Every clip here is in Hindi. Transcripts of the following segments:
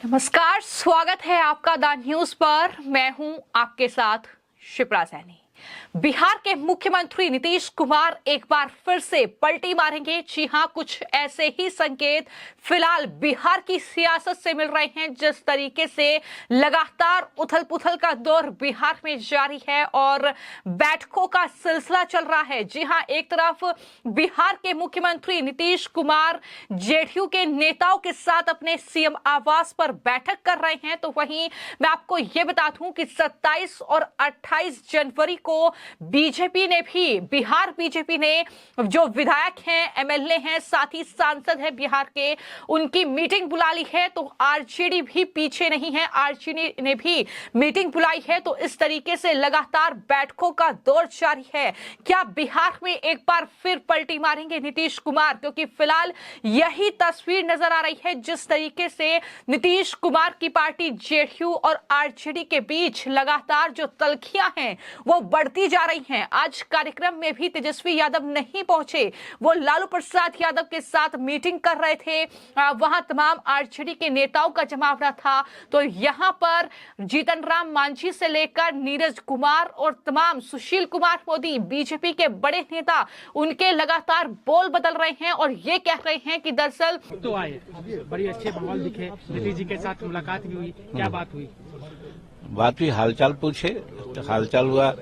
नमस्कार, स्वागत है आपका द न्यूज पर। मैं हूं आपके साथ शिप्रा सैनी। बिहार के मुख्यमंत्री नीतीश कुमार एक बार फिर से पलटी मारेंगे। जी हां, कुछ ऐसे ही संकेत फिलहाल बिहार की सियासत से मिल रहे हैं। जिस तरीके से लगातार उथल पुथल का दौर बिहार में जारी है और बैठकों का सिलसिला चल रहा है। जी हां, एक तरफ बिहार के मुख्यमंत्री नीतीश कुमार जेडीयू के नेताओं के साथ अपने सीएम आवास पर बैठक कर रहे हैं, तो वहीं मैं आपको यह बता दूं कि 27 और 28 जनवरी को बिहार बीजेपी ने जो विधायक हैं, एमएलए हैं, साथ ही सांसद हैं बिहार के, उनकी मीटिंग बुला ली है। तो आरजेडी भी पीछे नहीं है, आरजेडी ने भी मीटिंग बुलाई है। तो इस तरीके से लगातार बैठकों का दौर जारी है। क्या बिहार में एक बार फिर पलटी मारेंगे नीतीश कुमार? क्योंकि फिलहाल यही तस्वीर नजर आ रही है, जिस तरीके से नीतीश कुमार की पार्टी जेडीयू और आरजेडी के बीच लगातार जो तल्खियां हैं वो बढ़ती जा रही हैं। आज कार्यक्रम में भी तेजस्वी यादव नहीं पहुंचे, वो लालू प्रसाद यादव के साथ मीटिंग कर रहे थे। वहां तमाम आरजेडी के नेताओं का जमावड़ा था। तो यहां पर जीतन राम मांझी से लेकर नीरज कुमार और तमाम सुशील कुमार मोदी, बीजेपी के बड़े नेता, उनके लगातार बोल बदल रहे हैं और ये कह रहे हैं कि दरअसल तो आए बड़ी अच्छे माहौल दिखे, नीतीश जी के साथ मुलाकात भी हुई। क्या बात हुई? बात हुई, हालचाल पूछे तो हालचाल हुआ।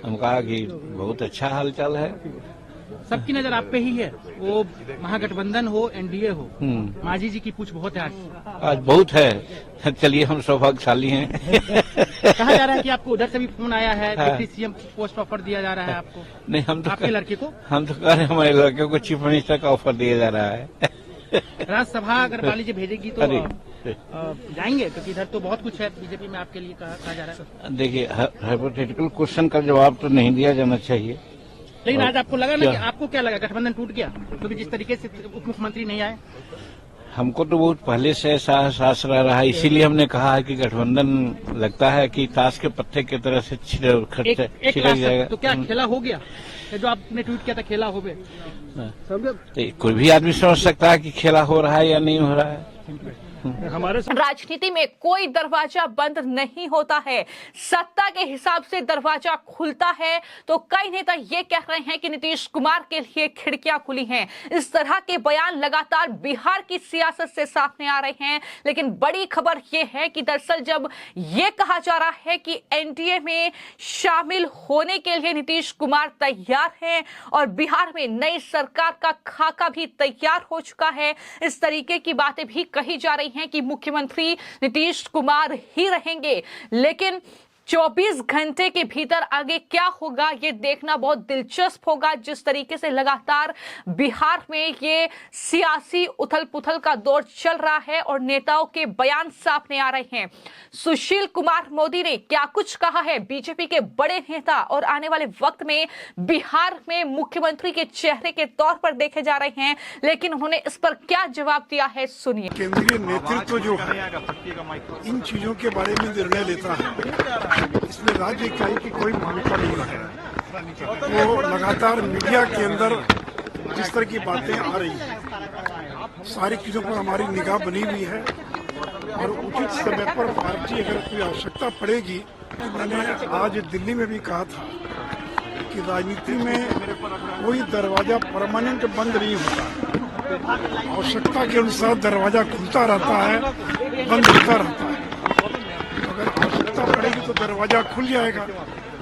हम कहा कि बहुत अच्छा हालचाल है। सबकी नजर आप पे ही है, वो महागठबंधन हो, एनडीए हो। मांझी जी की पूछ बहुत है आज बहुत है। चलिए, हम सौभाग्यशाली हैं। कहा जा रहा है कि आपको उधर से भी फोन आया है, हाँ। डिप्टी सीएम पोस्ट ऑफर दिया जा रहा है आपको। नहीं, हम तो आपके लड़के को हम तो कह रहे हैं हमारे लड़के को चीफ मिनिस्टर का ऑफर दिया जा रहा है। राज्यसभा अगर मान लीजिए भेजेगी तो जाएंगे? क्योंकि इधर तो बहुत कुछ है बीजेपी में आपके लिए कहा जा रहा है। देखिए, हाइपोथेटिकल क्वेश्चन का जवाब तो नहीं दिया जाना चाहिए। लेकिन आज आपको लगा ना कि आपको क्या लगा, गठबंधन टूट गया क्योंकि जिस तरीके से उप मुख्यमंत्री नहीं आए? हमको तो बहुत पहले से ऐसा एहसास रहा है, इसीलिए हमने कहा है कि गठबंधन लगता है कि ताश के पत्ते की तरह से छिड़क जाएगा। तो क्या खेला हो गया? जो आपने ट्वीट किया था, खेला हो गया? तो कोई भी आदमी समझ सकता है कि खेला हो रहा है या नहीं हो रहा है। हमारे राजनीति में कोई दरवाजा बंद नहीं होता है, सत्ता के हिसाब से दरवाजा खुलता है। तो कई नेता ये कह रहे हैं कि नीतीश कुमार के लिए खिड़कियां खुली हैं। इस तरह के बयान लगातार बिहार की सियासत से सामने आ रहे हैं। लेकिन बड़ी खबर यह है कि दरअसल जब ये कहा जा रहा है कि एनडीए में शामिल होने के लिए नीतीश कुमार तैयार हैं और बिहार में नई सरकार का खाका भी तैयार हो चुका है, इस तरीके की बातें भी कही जा रही हैं कि मुख्यमंत्री नीतीश कुमार ही रहेंगे। लेकिन 24 घंटे के भीतर आगे क्या होगा ये देखना बहुत दिलचस्प होगा। जिस तरीके से लगातार बिहार में ये सियासी उथल पुथल का दौर चल रहा है और नेताओं के बयान सामने आ रहे हैं। सुशील कुमार मोदी ने क्या कुछ कहा है, बीजेपी के बड़े नेता और आने वाले वक्त में बिहार में मुख्यमंत्री के चेहरे के तौर पर देखे जा रहे हैं, लेकिन उन्होंने इस पर क्या जवाब दिया है, सुनिए। केंद्रीय नेतृत्व जो है इन चीजों के बारे में निर्णय लेता है, इसमें राज्य इकाई की कोई भूमिका नहीं है। वो लगातार मीडिया के अंदर जिस तरह की बातें आ रही हैं, सारी चीजों पर हमारी निगाह बनी हुई है और उचित समय पर पार्टी अगर कोई आवश्यकता पड़ेगी, तो मैंने आज दिल्ली में भी कहा था कि राजनीति में कोई दरवाजा परमानेंट बंद नहीं होता। आवश्यकता के अनुसार दरवाजा खुलता रहता है, बंद होता रहता है। अगर आवश्यकता पड़ेगी तो दरवाजा खुल जाएगा,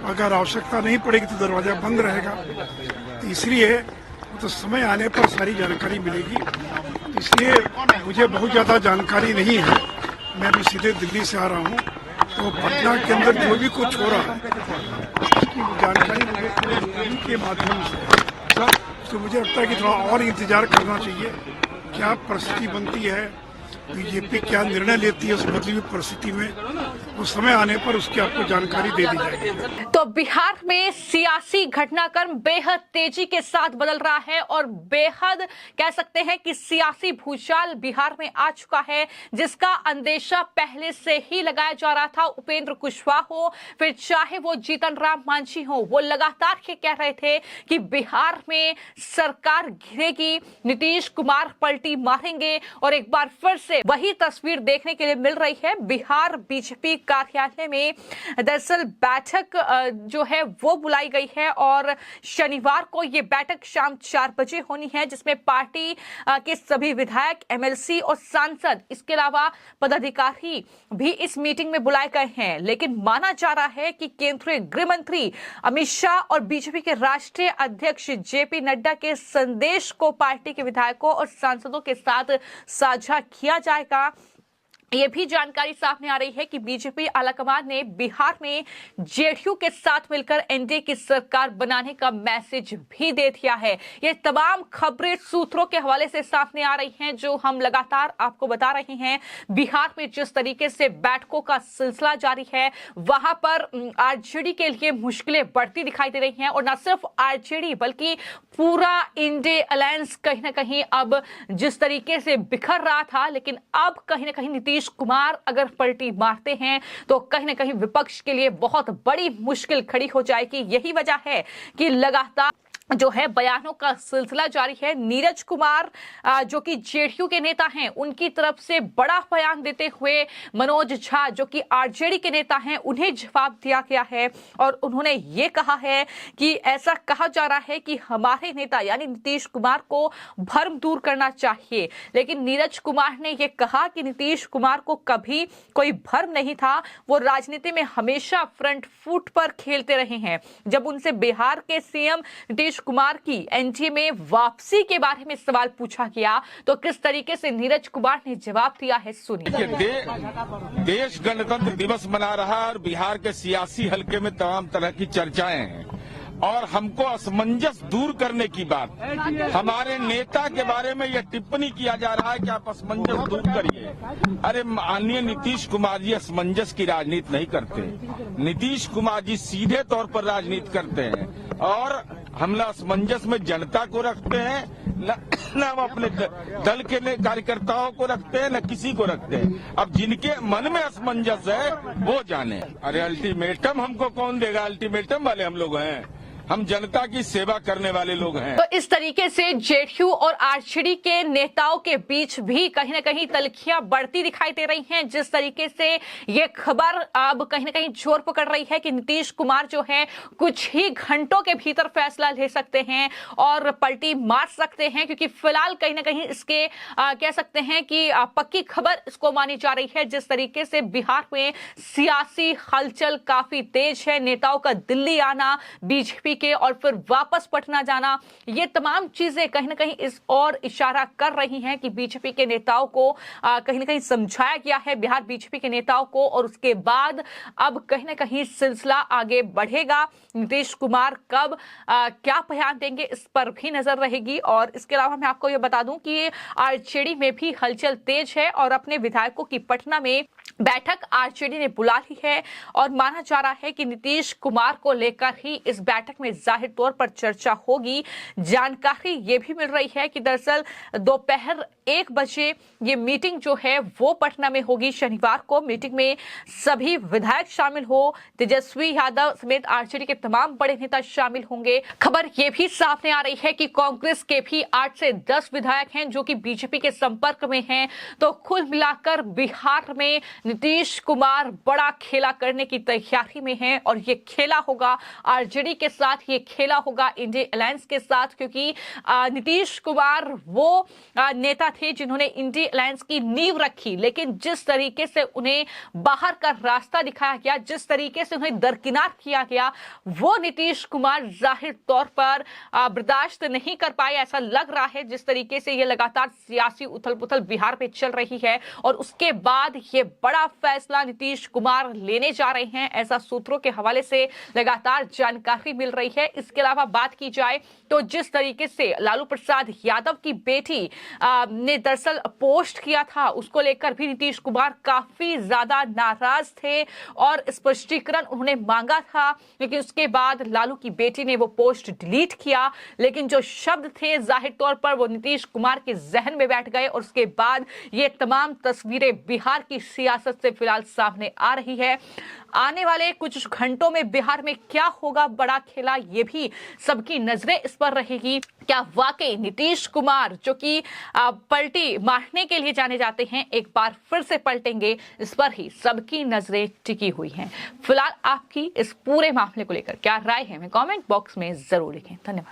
अगर आवश्यकता नहीं पड़ेगी तो दरवाजा बंद रहेगा। तो इसलिए तो समय आने पर सारी जानकारी मिलेगी। इसलिए मुझे बहुत ज्यादा जानकारी नहीं है, मैं भी सीधे दिल्ली से आ रहा हूँ। तो पटना के अंदर जो भी कुछ हो रहा है उसकी जानकारी मुझे के माध्यम से, तो मुझे लगता है कि थोड़ा और इंतजार करना चाहिए। क्या परिस्थिति बनती है, बीजेपी क्या निर्णय लेती है उस बदली हुई परिस्थिति में, वो समय आने पर उसकी आपको जानकारी दे दी जाएगी। तो बिहार में सियासी घटनाक्रम बेहद तेजी के साथ बदल रहा है और बेहद कह सकते हैं कि सियासी भूचाल बिहार में आ चुका है, जिसका अंदेशा पहले से ही लगाया जा रहा था। उपेंद्र कुशवाहा हो, फिर चाहे वो जीतन राम मांझी हो, वो लगातार ये कह रहे थे कि बिहार में सरकार गिरेगी, नीतीश कुमार पलटी मारेंगे और एक बार फिर से से वही तस्वीर देखने के लिए मिल रही है। बिहार बीजेपी कार्यालय में दरअसल बैठक जो है वो बुलाई गई है और शनिवार को ये बैठक शाम 4 बजे होनी है, जिसमें पार्टी के सभी विधायक, एमएलसी और सांसद, इसके अलावा पदाधिकारी भी इस मीटिंग में बुलाए गए हैं। लेकिन माना जा रहा है कि केंद्रीय गृह मंत्री अमित शाह और बीजेपी के राष्ट्रीय अध्यक्ष जेपी नड्डा के संदेश को पार्टी के विधायकों और सांसदों के साथ साझा किया जाएगा। ये भी जानकारी सामने आ रही है कि बीजेपी आलाकमान ने बिहार में जेडीयू के साथ मिलकर एनडीए की सरकार बनाने का मैसेज भी दे दिया है। ये तमाम खबरें सूत्रों के हवाले से सामने आ रही हैं, जो हम लगातार आपको बता रहे हैं। बिहार में जिस तरीके से बैठकों का सिलसिला जारी है, वहां पर आरजेडी के लिए मुश्किलें बढ़ती दिखाई दे रही हैं और न सिर्फ आरजेडी बल्कि पूरा इंडिया अलायंस कहीं ना कहीं अब जिस तरीके से बिखर रहा था, लेकिन अब कहीं ना कहीं नीतीश कुमार अगर पलटी मारते हैं तो कहीं ना कहीं विपक्ष के लिए बहुत बड़ी मुश्किल खड़ी हो जाएगी। यही वजह है कि लगातार जो है बयानों का सिलसिला जारी है। नीरज कुमार जो कि जेडीयू के नेता हैं, उनकी तरफ से बड़ा बयान देते हुए मनोज झा जो कि आरजेडी के नेता हैं, उन्हें जवाब दिया गया है और उन्होंने ये कहा है कि ऐसा कहा जा रहा है कि हमारे नेता यानी नीतीश कुमार को भ्रम दूर करना चाहिए। लेकिन नीरज कुमार ने यह कहा कि नीतीश कुमार को कभी कोई भ्रम नहीं था, वो राजनीति में हमेशा फ्रंट फुट पर खेलते रहे हैं। जब उनसे बिहार के सीएम नीतीश कुमार की एनडीए में वापसी के बारे में सवाल पूछा गया तो किस तरीके से नीरज कुमार ने जवाब दिया है, सुनिए। देश गणतंत्र दिवस मना रहा है और बिहार के सियासी हलके में तमाम तरह की चर्चाएं हैं और हमको असमंजस दूर करने की बात, हमारे नेता के बारे में यह टिप्पणी किया जा रहा है कि आप असमंजस दूर करिए। अरे माननीय नीतीश कुमार जी असमंजस की राजनीति नहीं करते। नीतीश कुमार जी सीधे तौर पर राजनीति करते हैं और हम न असमंजस में जनता को रखते हैं, न हम अपने दल के कार्यकर्ताओं को रखते हैं, न किसी को रखते हैं। अब जिनके मन में असमंजस है वो जाने। अरे अल्टीमेटम हमको कौन देगा? अल्टीमेटम वाले हम लोग हैं, हम जनता की सेवा करने वाले लोग हैं। तो इस तरीके से जेडीयू और आरजेडी के नेताओं के बीच भी कहीं ना कहीं तलखियां बढ़ती दिखाई दे रही हैं। जिस तरीके से ये खबर अब कहीं ना कहीं जोर पकड़ रही है कि नीतीश कुमार जो है कुछ ही घंटों के भीतर फैसला ले सकते हैं और पलटी मार सकते हैं, क्योंकि फिलहाल कहीं ना कहीं इसके कह सकते हैं कि पक्की खबर इसको मानी जा रही है। जिस तरीके से बिहार में सियासी हलचल काफी तेज है, नेताओं का दिल्ली आना, बीजेपी के और फिर वापस पटना जाना, ये तमाम चीजें कहीं ना कहीं इस और इशारा कर रही हैं कि बीजेपी के नेताओं को कहीं ना कहीं समझाया गया है, बिहार बीजेपी के नेताओं को, और उसके बाद अब कहीं ना कहीं सिलसिला आगे बढ़ेगा। नीतीश कुमार कब क्या बयान देंगे इस पर भी नजर रहेगी। और इसके अलावा मैं आपको ये बता दूं कि आरजेडी में भी हलचल तेज है और अपने विधायकों की पटना में बैठक आरजेडी ने बुला ली है और माना जा रहा है कि नीतीश कुमार को लेकर ही इस बैठक में जाहिर तौर पर चर्चा होगी। जानकारी ये भी मिल रही है कि दरअसल दोपहर 1 बजे ये मीटिंग जो है वो पटना में होगी शनिवार को। मीटिंग में सभी विधायक शामिल हो, तेजस्वी यादव समेत आरजेडी के तमाम बड़े नेता शामिल होंगे। खबर ये भी सामने आ रही है कि कांग्रेस के भी 8 से 10 विधायक हैं जो कि बीजेपी के संपर्क में हैं। तो कुल मिलाकर बिहार में नीतीश कुमार बड़ा खेला करने की तैयारी में हैं और ये खेला होगा आरजेडी के साथ, ये खेला होगा इंडिया अलायंस के साथ, क्योंकि नीतीश कुमार वो नेता थे जिन्होंने इंडिया अलायंस की नींव रखी, लेकिन जिस तरीके से उन्हें बाहर का रास्ता दिखाया गया, जिस तरीके से उन्हें दरकिनार किया गया, वो नीतीश कुमार जाहिर तौर पर बर्दाश्त नहीं कर पाए, ऐसा लग रहा है। जिस तरीके से ये लगातार सियासी उथल पुथल बिहार में चल रही है और उसके बाद ये बड़ा फैसला नीतीश कुमार लेने जा रहे हैं, ऐसा सूत्रों के हवाले से लगातार जानकारी मिल रही है। इसके अलावा बात की जाए तो जिस तरीके से लालू प्रसाद यादव की बेटी ने दरअसल पोस्ट किया था, उसको लेकर भी नीतीश कुमार काफी ज्यादा नाराज थे और स्पष्टीकरण उन्होंने मांगा था, लेकिन उसके बाद लालू की बेटी ने वो पोस्ट डिलीट किया। लेकिन जो शब्द थे जाहिर तौर पर वो नीतीश कुमार के जहन में बैठ गए और उसके बाद ये तमाम तस्वीरें बिहार की सियासत से फिलहाल सामने आ रही है। आने वाले कुछ घंटों में बिहार में क्या होगा, बड़ा खेला वाला, ये भी सबकी नजरें इस पर रहेगी। क्या वाकई नीतीश कुमार जो कि पलटी मारने के लिए जाने जाते हैं, एक बार फिर से पलटेंगे? इस पर ही सबकी नजरें टिकी हुई हैं। फिलहाल आपकी इस पूरे मामले को लेकर क्या राय है, हमें कमेंट बॉक्स में जरूर लिखें। धन्यवाद।